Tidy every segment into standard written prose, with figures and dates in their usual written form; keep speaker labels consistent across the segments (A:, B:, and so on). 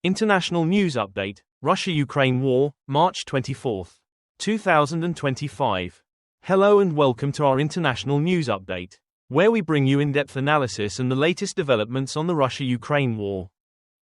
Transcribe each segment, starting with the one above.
A: International News Update, Russia-Ukraine War, March 24, 2025. Hello and welcome to our International News Update, where we bring you in-depth analysis and the latest developments on the Russia-Ukraine war.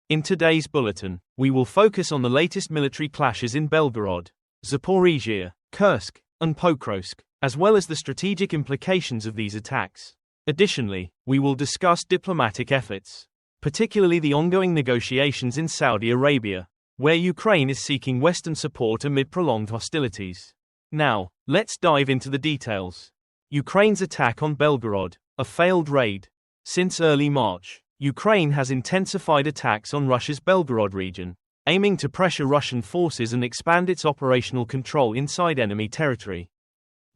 A: In today's bulletin, we will focus on the latest military clashes in Belgorod, Zaporizhia, Kursk, and Pokrovsk, as well as the strategic implications of these attacks. Additionally, we will discuss diplomatic efforts, particularly the ongoing negotiations in Saudi Arabia, where Ukraine is seeking Western support amid prolonged hostilities. Now, let's dive into the details. Ukraine's attack on Belgorod, a failed raid. Since early March, Ukraine has intensified attacks on Russia's Belgorod region, aiming to pressure Russian forces and expand its operational control inside enemy territory.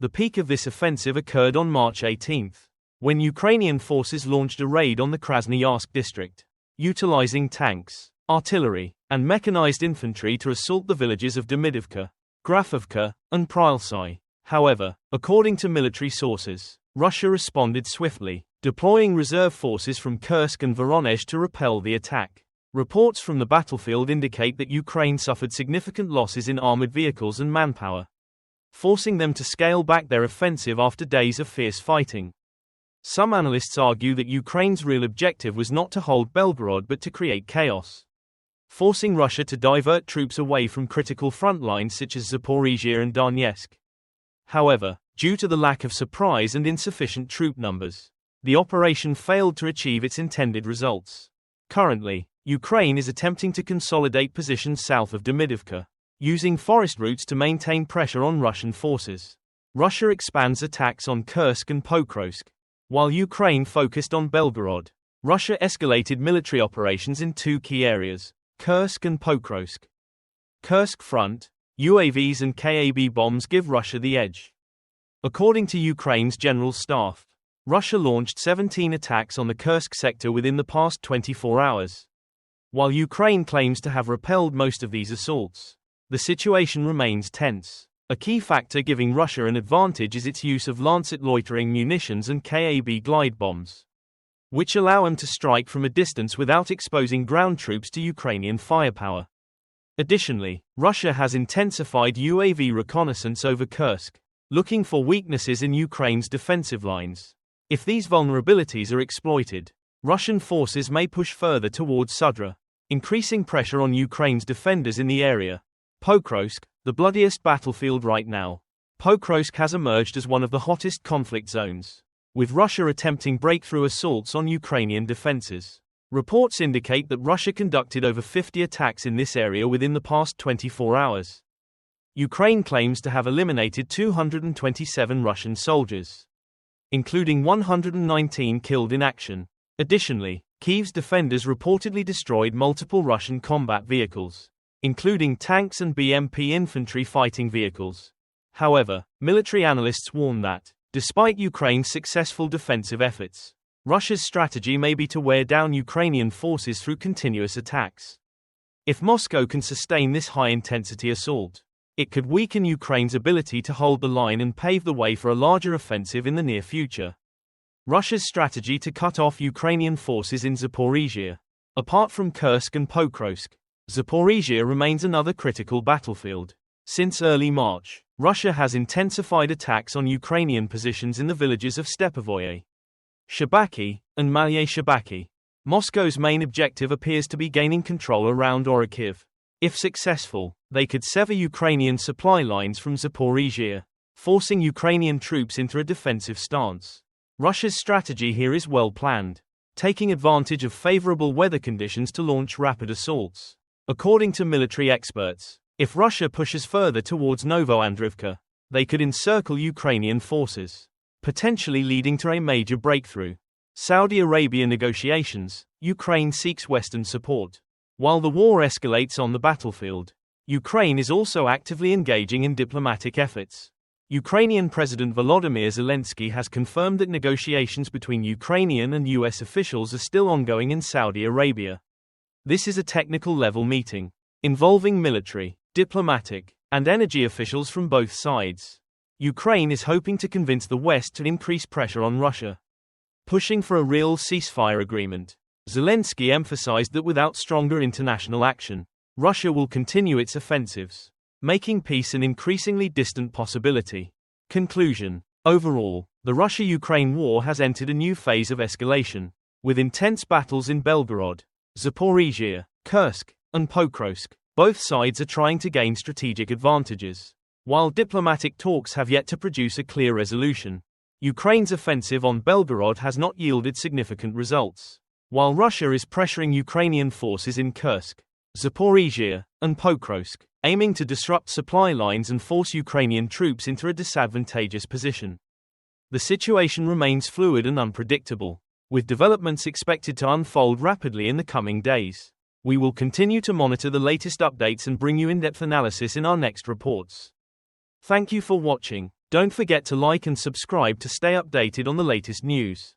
A: The peak of this offensive occurred on March 18, when Ukrainian forces launched a raid on the Krasnoyarsk district, utilizing tanks, artillery, and mechanized infantry to assault the villages of Demidivka, Grafovka, and Prilsy. However, according to military sources, Russia responded swiftly, deploying reserve forces from Kursk and Voronezh to repel the attack. Reports from the battlefield indicate that Ukraine suffered significant losses in armored vehicles and manpower, forcing them to scale back their offensive after days of fierce fighting. Some analysts argue that Ukraine's real objective was not to hold Belgorod but to create chaos, forcing Russia to divert troops away from critical front lines such as Zaporizhia and Donetsk. However, due to the lack of surprise and insufficient troop numbers, the operation failed to achieve its intended results. Currently, Ukraine is attempting to consolidate positions south of Demidivka, using forest routes to maintain pressure on Russian forces. Russia expands attacks on Kursk and Pokrovsk, while Ukraine focused on Belgorod. Russia escalated military operations in two key areas, Kursk and Pokrovsk. Kursk front, UAVs and KAB bombs give Russia the edge. According to Ukraine's General Staff, Russia launched 17 attacks on the Kursk sector within the past 24 hours. While Ukraine claims to have repelled most of these assaults, the situation remains tense. A key factor giving Russia an advantage is its use of Lancet loitering munitions and KAB glide bombs, which allow them to strike from a distance without exposing ground troops to Ukrainian firepower. Additionally, Russia has intensified UAV reconnaissance over Kursk, looking for weaknesses in Ukraine's defensive lines. If these vulnerabilities are exploited, Russian forces may push further towards Sudra, increasing pressure on Ukraine's defenders in the area. Pokrovsk, the bloodiest battlefield right now. Pokrovsk has emerged as one of the hottest conflict zones, with Russia attempting breakthrough assaults on Ukrainian defenses. Reports indicate that Russia conducted over 50 attacks in this area within the past 24 hours. Ukraine claims to have eliminated 227 Russian soldiers, including 119 killed in action. Additionally, Kyiv's defenders reportedly destroyed multiple Russian combat vehicles, including tanks and BMP infantry fighting vehicles. However, military analysts warn that, despite Ukraine's successful defensive efforts, Russia's strategy may be to wear down Ukrainian forces through continuous attacks. If Moscow can sustain this high-intensity assault, it could weaken Ukraine's ability to hold the line and pave the way for a larger offensive in the near future. Russia's strategy to cut off Ukrainian forces in Zaporizhia. Apart from Kursk and Pokrovsk, Zaporizhia remains another critical battlefield. Since early March, Russia has intensified attacks on Ukrainian positions in the villages of Stepovoye, Shabaki, and Malye Shabaki. Moscow's main objective appears to be gaining control around Orikhiv. If successful, they could sever Ukrainian supply lines from Zaporizhia, forcing Ukrainian troops into a defensive stance. Russia's strategy here is well planned, taking advantage of favorable weather conditions to launch rapid assaults. According to military experts, if Russia pushes further towards Novoandrivka, they could encircle Ukrainian forces, potentially leading to a major breakthrough. Saudi Arabia negotiations. Ukraine seeks Western support. While the war escalates on the battlefield, Ukraine is also actively engaging in diplomatic efforts. Ukrainian President Volodymyr Zelensky has confirmed that negotiations between Ukrainian and US officials are still ongoing in Saudi Arabia. This is a technical-level meeting, involving military, diplomatic, and energy officials from both sides. Ukraine is hoping to convince the West to increase pressure on Russia, pushing for a real ceasefire agreement. Zelensky emphasized that without stronger international action, Russia will continue its offensives, making peace an increasingly distant possibility. Conclusion. Overall, the Russia-Ukraine war has entered a new phase of escalation, with intense battles in Belgorod, Zaporizhia, Kursk, and Pokrovsk. Both sides are trying to gain strategic advantages. While diplomatic talks have yet to produce a clear resolution, Ukraine's offensive on Belgorod has not yielded significant results. While Russia is pressuring Ukrainian forces in Kursk, Zaporizhia, and Pokrovsk, aiming to disrupt supply lines and force Ukrainian troops into a disadvantageous position. The situation remains fluid and unpredictable, with developments expected to unfold rapidly in the coming days. We will continue to monitor the latest updates and bring you in-depth analysis in our next reports. Thank you for watching. Don't forget to like and subscribe to stay updated on the latest news.